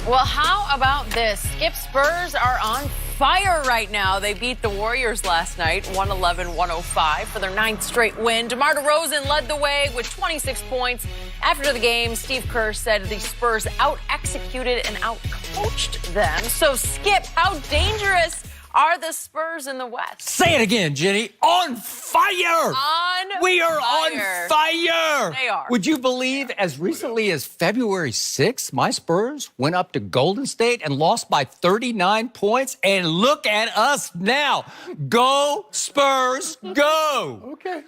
Well, how about this? Skip Spurs are on fire right now. They beat the Warriors last night, 111-105 for their 9th straight win. DeMar DeRozan led the way with 26 points. After the game, Steve Kerr said the Spurs out-executed and out-coached them. So, Skip, how dangerous are the Spurs in the West? Say it again, Jenny. On fire! We are on fire! They are. Would you believe as recently as February 6th, my Spurs went up to Golden State and lost by 39 points? And look at us now. Go, Spurs, go! Okay.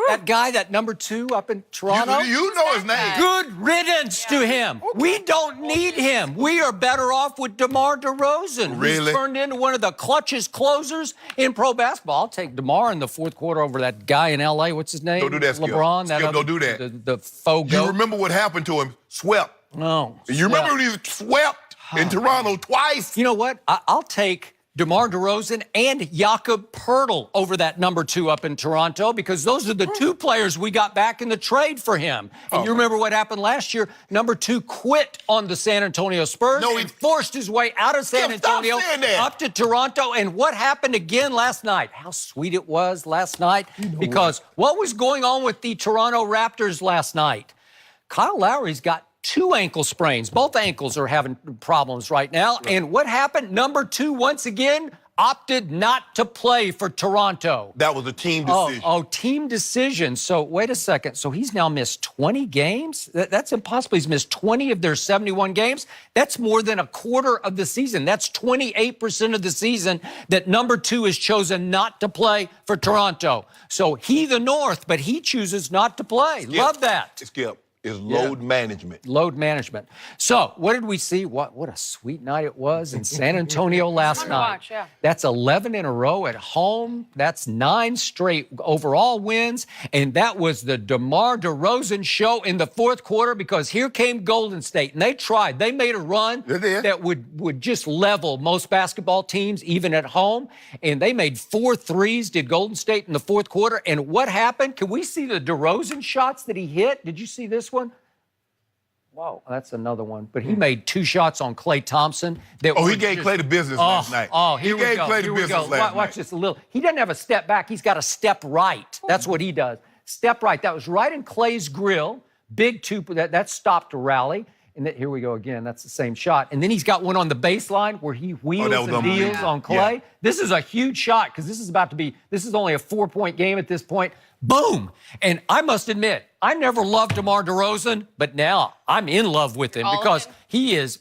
That guy, that number 2 up in Toronto. You know his name. Good riddance to him. Okay. We don't need him. We are better off with DeMar DeRozan. Really? Who's turned into one of the clutchest closers in pro basketball. I'll take DeMar in the fourth quarter over that guy in L.A. What's his name? Don't do that, Skip. LeBron. Skip, don't do that. The faux goat. You remember what happened to him? Swept. No. You remember when he was swept in Toronto twice? You know what? I'll take DeMar DeRozan and Jakob Poeltl over that number 2 up in Toronto, because those are the 2 players we got back in the trade for him. And you remember what happened last year? Number 2 quit on the San Antonio Spurs and forced his way out of San Antonio up to Toronto. And what happened again last night? How sweet it was last night. Because what was going on with the Toronto Raptors last night? Kyle Lowry's got 2 ankle sprains. Both ankles are having problems right now. And what happened? Number 2, once again, opted not to play for Toronto. That was a team decision. Oh, team decision. So wait a second. So he's now missed 20 games? That's impossible. He's missed 20 of their 71 games. That's more than a quarter of the season. That's 28% of the season that number 2 has chosen not to play for Toronto. So he the North, but he chooses not to play. Skip. Love that. Skip. Is load management. Load management. So, what did we see? What a sweet night it was in San Antonio last night. Watch, yeah. That's 11 in a row at home. That's 9 straight overall wins. And that was the DeMar DeRozan show in the fourth quarter, because here came Golden State. And they tried. They made a run that would just level most basketball teams, even at home. And they made 4 threes, did Golden State in the fourth quarter. And what happened? Can we see the DeRozan shots that he hit? Did you see this one? Whoa, that's another one. But he made 2 shots on Klay Thompson. He gave Klay the business last night. Here we go. He gave Klay the business last night. Watch this a little. He doesn't have a step back. He's got a step right. That's what he does. Step right. That was right in Klay's grill. Big 2. That stopped a rally. And here we go again. That's the same shot. And then he's got one on the baseline where he wheels and deals on Klay. Yeah. This is a huge shot, because this is only a 4-point game at this point. Boom. And I must admit, I never loved DeMar DeRozan, but now I'm in love with him, because he is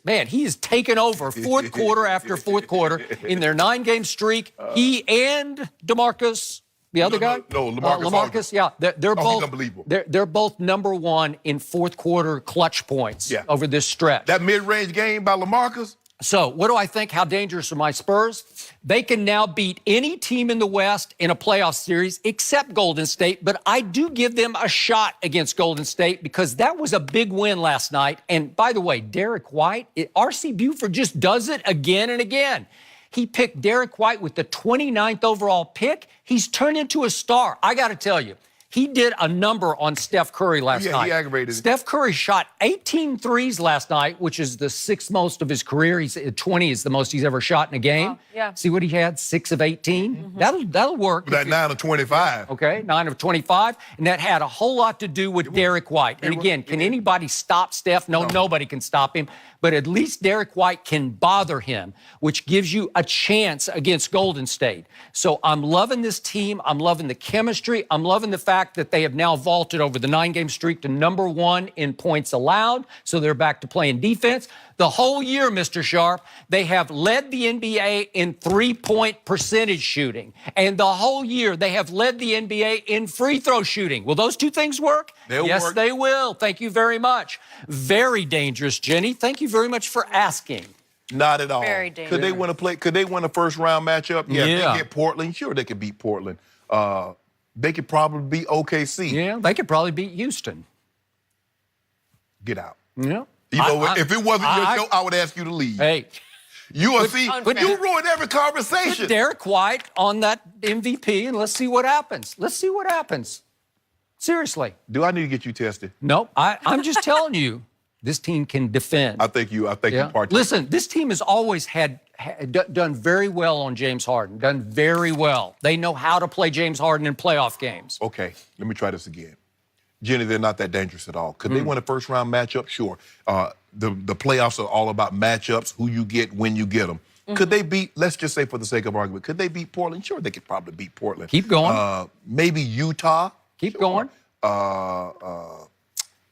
taken over fourth quarter after fourth quarter in their 9-game streak. He and DeMarcus, the other guy? No, LaMarcus. Yeah, they're both unbelievable. They're both number 1 in fourth quarter clutch points over this stretch. That mid-range game by LaMarcus. So what do I think? How dangerous are my Spurs? They can now beat any team in the West in a playoff series except Golden State, but I do give them a shot against Golden State, because that was a big win last night. And by the way, Derek White, R.C. Buford just does it again and again. He picked Derek White with the 29th overall pick. He's turned into a star. I got to tell you, he did a number on Steph Curry last night. He aggravated. Steph Curry shot 18 threes last night, which is the 6th most of his career. 20 is the most he's ever shot in a game. See what he had? 6 of 18. That'll work. That 9 of 25. Okay, 9 of 25. And that had a whole lot to do with Derek White. And again, can anybody stop Steph? No, nobody can stop him. But at least Derek White can bother him, which gives you a chance against Golden State. So I'm loving this team. I'm loving the chemistry. I'm loving the fact that they have now vaulted over the 9-game streak to number 1 in points allowed. So they're back to playing defense. The whole year, Mr. Sharpe, they have led the NBA in 3-point percentage shooting. And the whole year, they have led the NBA in free throw shooting. Will those 2 things work? Yes, they will. Thank you very much. Very dangerous, Jenny. Thank you very much for asking. Not at all. Very dangerous. Could they win a first-round matchup? Yeah. If they get Portland, sure, they could beat Portland. They could probably beat OKC. Yeah, they could probably beat Houston. Get out. Yeah. You know, if it wasn't your show, I would ask you to leave. Hey. But you ruined every conversation. Put Derek White on that MVP, and let's see what happens. Let's see what happens. Seriously. Do I need to get you tested? Nope. I'm just telling you. This team can defend. I think you partake. Listen, this team has always done very well on James Harden, done very well. They know how to play James Harden in playoff games. Okay, let me try this again. Jenny, they're not that dangerous at all. Could they win a first-round matchup? Sure. The playoffs are all about matchups, who you get, when you get them. Could they beat, let's just say for the sake of argument, could they beat Portland? Sure, they could probably beat Portland. Keep going. Maybe Utah. Keep going.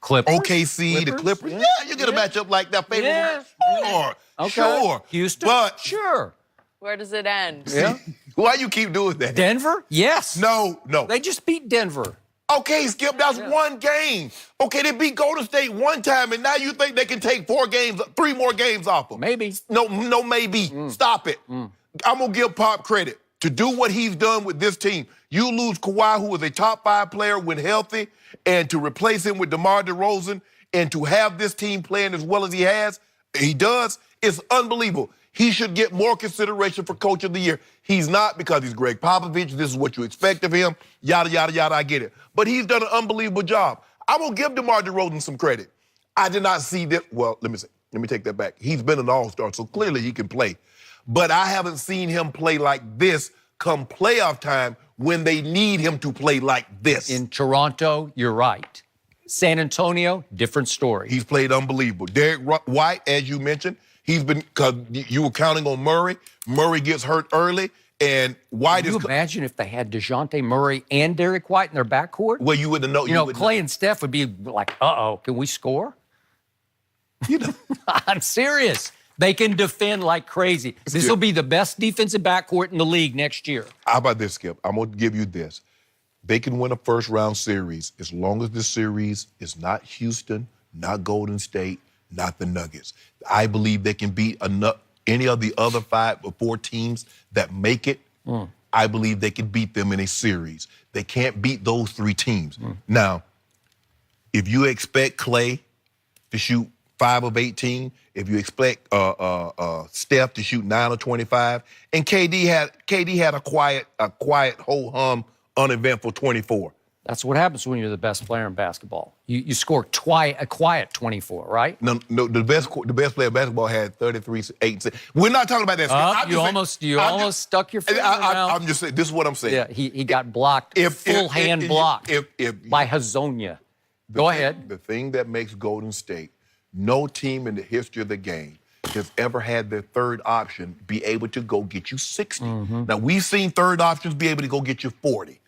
Clippers? OKC, the Clippers. Yeah, you get a matchup like that. Sure. Okay. Sure. Houston? But sure. Where does it end? Yeah. Why you keep doing that? Denver? Yes. No. They just beat Denver. Okay, Skip, that's one game. Okay, they beat Golden State one time, and now you think they can take 3 more games off them. Maybe. No, maybe. Stop it. I'm going to give Pop credit to do what he's done with this team. You lose Kawhi, who was a top 5 player when healthy, and to replace him with DeMar DeRozan, and to have this team playing as well as he does, it's unbelievable. He should get more consideration for Coach of the Year. He's not, because he's Greg Popovich. This is what you expect of him. Yada, yada, yada, I get it. But he's done an unbelievable job. I will give DeMar DeRozan some credit. I did not see that. Well, let me take that back. He's been an all-star, so clearly he can play. But I haven't seen him play like this come playoff time when they need him to play like this. In Toronto, you're right. San Antonio, different story. He's played unbelievable. Derek White, as you mentioned, because you were counting on Murray. Murray gets hurt early, and White Can you imagine if they had DeJounte Murray and Derek White in their backcourt? Well, you wouldn't know. You know, Clay and Steph would be like, uh-oh, can we score? I'm serious. They can defend like crazy. This will be the best defensive backcourt in the league next year. How about this, Skip? I'm going to give you this. They can win a first-round series as long as the series is not Houston, not Golden State, not the Nuggets. I believe they can beat any of the other 5 or 4 teams that make it. I believe they can beat them in a series. They can't beat those 3 teams. Now, if you expect Clay to shoot 5 of 18, if you expect Steph to shoot 9 of 25, and KD had a quiet ho-hum, uneventful 24. That's what happens when you're the best player in basketball. You score a quiet 24, right? No, the best player in basketball had 33, 8, 6. We're not talking about that. You almost stuck your finger around. I'm just saying, this is what I'm saying. Yeah, he got blocked, full hand blocked by Hazonia. Go ahead. The thing that makes Golden State, no team in the history of the game has ever had their third option be able to go get you 60. Now, we've seen third options be able to go get you 40.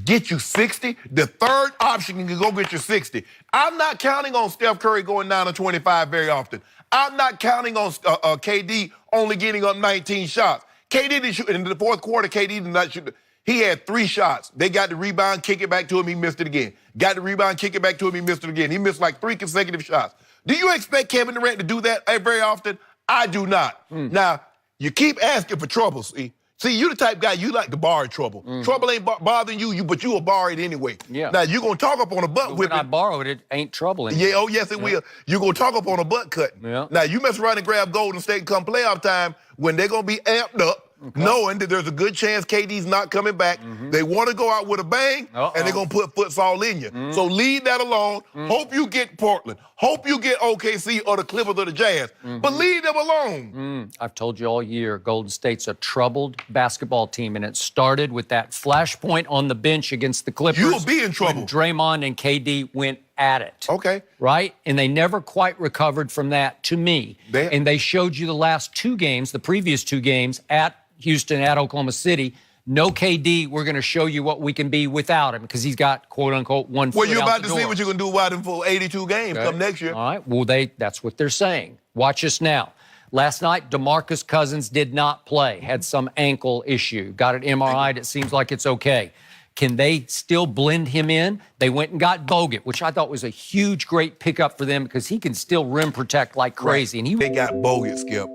Get you 60, the third option can go get you 60. I'm not counting on Steph Curry going 9 of 25 very often. I'm not counting on KD only getting up 19 shots. KD didn't shoot. In the fourth quarter, KD did not shoot. He had 3 shots. They got the rebound, kick it back to him, he missed it again. Got the rebound, kick it back to him, he missed it again. He missed like 3 consecutive shots. Do you expect Kevin Durant to do that very often? I do not. Now, you keep asking for trouble, see? See, you the type of guy, you like to borrow trouble. Trouble ain't bothering you, but you will borrow it anyway. Yeah. Now, you're going to talk up on a butt whipping. When I borrow it, it ain't trouble anymore. Yeah, oh, yes, it will. You're going to talk up on a butt cutting. Yeah. Now, you mess around and grab Golden State and come playoff time when they're going to be amped up, knowing that there's a good chance KD's not coming back. They want to go out with a bang, and they're going to put futsal in you. So leave that alone. Hope you get Portland. Hope you get OKC or the Clippers or the Jazz. But leave them alone. I've told you all year, Golden State's a troubled basketball team, and it started with that flashpoint on the bench against the Clippers. You will be in trouble. When Draymond and KD went at it. Okay. Right? And they never quite recovered from that, to me. And they showed you the last 2 games, the previous 2 games, at Houston, at Oklahoma City. No KD, we're going to show you what we can be without him, because he's got, quote-unquote, 1 foot out the door. Well, you're about to see what you're going to do without him for 82 games come next year. All right. Well, that's what they're saying. Watch us now. Last night, DeMarcus Cousins did not play, had some ankle issue, got it MRI'd. It seems like it's okay. Can they still blend him in? They went and got Bogut, which I thought was a huge, great pickup for them, because he can still rim protect like crazy. Right. And they got Bogut, Skip,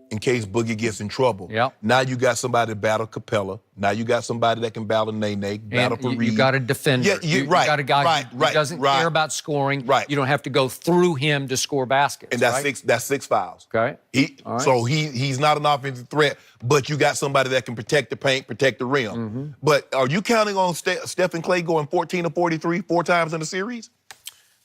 in case Boogie gets in trouble. Yep. Now you got somebody to battle Capella. Now you got somebody that can battle Nene, battle for Reed. You got a defender. Yeah, you got a guy who doesn't care about scoring. Right. You don't have to go through him to score baskets. And that's 6 fouls. Okay. So he's not an offensive threat, but you got somebody that can protect the paint, protect the rim. But are you counting on Steph and Clay going 14 or 43 4 times in the series?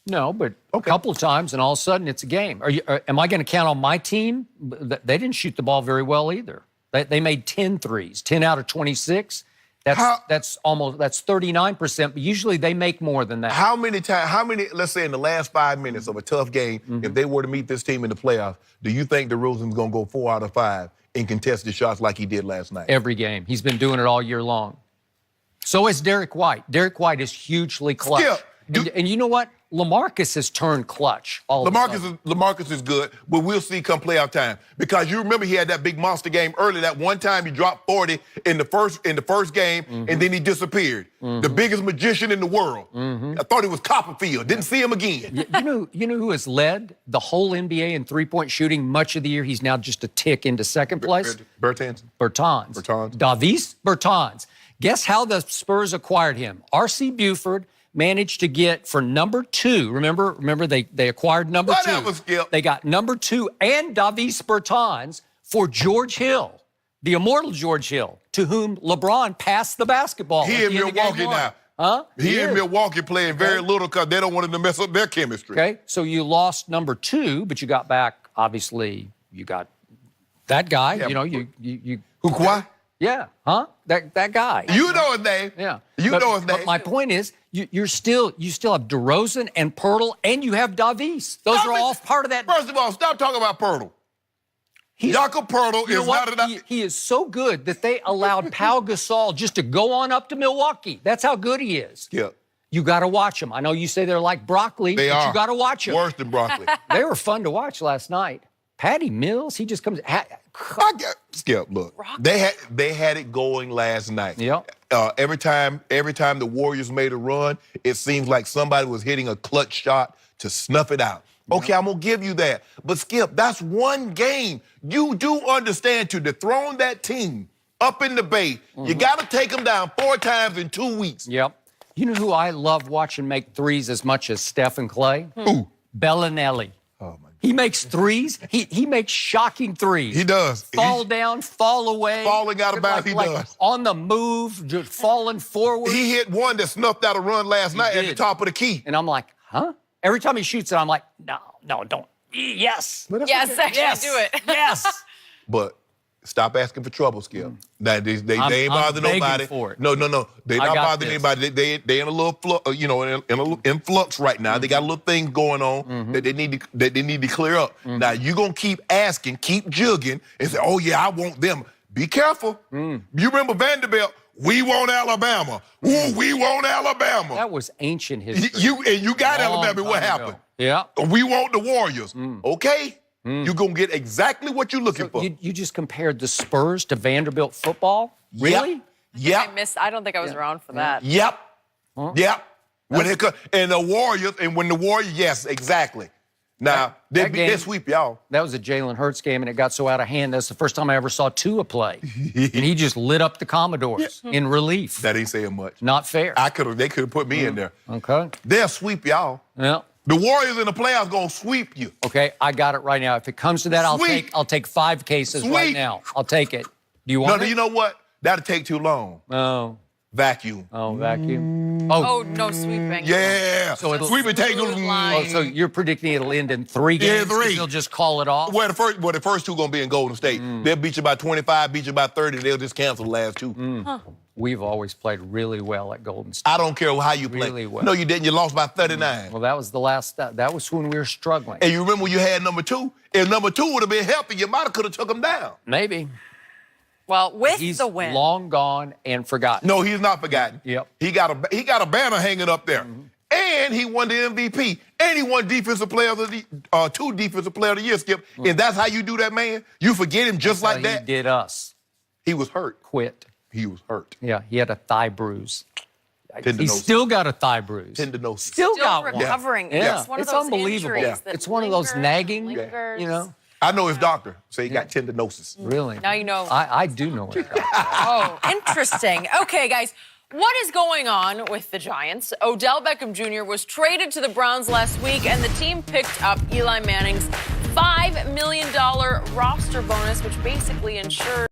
No, but a couple of times, and all of a sudden it's a game. Am I going to count on my team? They didn't shoot the ball very well either. They made 10 threes, 10 out of 26. That's 39%, but usually they make more than that. How many, let's say in the last 5 minutes of a tough game, if they were to meet this team in the playoffs, do you think DeRozan's going to go 4 out of 5 in contested shots like he did last night? Every game. He's been doing it all year long. So is Derek White. Derek White is hugely clutch. And you know what? LaMarcus has turned clutch. LaMarcus is good, but we'll see come playoff time. Because you remember he had that big monster game early. That one time he dropped 40 in the first game, and then he disappeared. The biggest magician in the world. I thought he was Copperfield. Didn't see him again. You know who has led the whole NBA in three-point shooting much of the year? He's now just a tick into second place. Bertans. Davis Bertans. Guess how the Spurs acquired him? R.C. Buford managed to get for number 2. Remember they acquired number 2. Whatever, Skip. They got number 2 and Davis Bertans for George Hill, the immortal George Hill, to whom LeBron passed the basketball. He in Milwaukee now. Huh? He in Milwaukee playing very little because they don't want him to mess up their chemistry. Okay, so you lost number 2, but you got back, obviously, you got that guy. Yeah, you know, you who, Kawhi? Yeah, huh? That guy. You know his name. Yeah. You know his name. But my point is, you still have DeRozan and Pirtle, and you have Davis. Those are all part of that. First of all, stop talking about Pirtle. Jakob Pirtle is not enough. He is so good that they allowed Pau Gasol just to go on up to Milwaukee. That's how good he is. Yeah. You got to watch them. I know you say they're like broccoli, but you got to watch them. Worse than broccoli. They were fun to watch last night. Patty Mills, he just comes. Skip, look, they had it going last night. Yep. Every time the Warriors made a run, it seems like somebody was hitting a clutch shot to snuff it out. Okay, I'm gonna give you that, but Skip, that's one game. You do understand to dethrone that team up in the Bay, you got to take them down 4 times in 2 weeks. Yep. You know who I love watching make threes as much as Steph and Clay? Who? Bellinelli. Oh my. He makes threes. He makes shocking threes. He does. Fall down, fall away. Falling out of bounds, he does. On the move, just falling forward. He hit one that snuffed out a run last night at the top of the key. And I'm like, huh? Every time he shoots it, I'm like, no, don't. Yes. Yes, actually do it. Yes. But stop asking for trouble, Skip. Now, they ain't bothering nobody. For it. No. They not bothering anybody. They in a little influx right now. They got a little thing going on that they need to clear up. Now you gonna keep asking, keep jugging, and say, oh yeah, I want them. Be careful. You remember Vanderbilt? We want Alabama. Ooh, we want Alabama. That was ancient history. You got Alabama. What happened? Yeah. We want the Warriors. Okay. You're going to get exactly what you're looking for. You just compared the Spurs to Vanderbilt football? Really? Yep. I don't think I was around for that. Yep. Yep. And the Warriors, when the Warriors, yes, exactly. Now, they sweep y'all. That was a Jalen Hurts game, and it got so out of hand. That's the first time I ever saw Tua play. And he just lit up the Commodores in relief. That ain't saying much. Not fair. They could have put me in there. Okay. They'll sweep y'all. Yeah. The Warriors in the playoffs gonna sweep you. Okay, I got it right now. If it comes to that, I'll take 5 cases right now. I'll take it. Do you want it? No, you know what? That'll take too long. Oh. Vacuum. Oh, vacuum. Oh, no sweeping. Yeah. So it'll sweep and take. So you're predicting it'll end in 3 games? Yeah, 3. They'll just call it off? Well, the first 2 gonna be in Golden State. They'll beat you by 25, beat you by 30. They'll just cancel the last 2. Huh. We've always played really well at Golden State. I don't care how you play. Really well. No, you didn't. You lost by 39. Well, that was the last. That was when we were struggling. And you remember when you had number 2? If number 2 would have been healthy, you might have could have took him down. Maybe. Well, with He's the win. long gone and forgotten. No, he's not forgotten. Yep. He got a banner hanging up there. And he won the MVP. And he won defensive player of the 2 defensive player of the year, Skip. And that's how you do that, man. You forget him just like that. He did us. He was hurt. Quit. He was hurt. Yeah, he had a thigh bruise. Tendinosis. He's still got a thigh bruise. Tendinosis. Still got one. recovering. Yeah. It's one of It's those unbelievable. injuries that It's one of those nagging, lingers. you know. I know his doctor. So he got tendinosis. Really? Now you know. I do know it. Oh, interesting. Okay, guys. What is going on with the Giants? Odell Beckham Jr. was traded to the Browns last week, and the team picked up Eli Manning's $5 million roster bonus, which basically ensures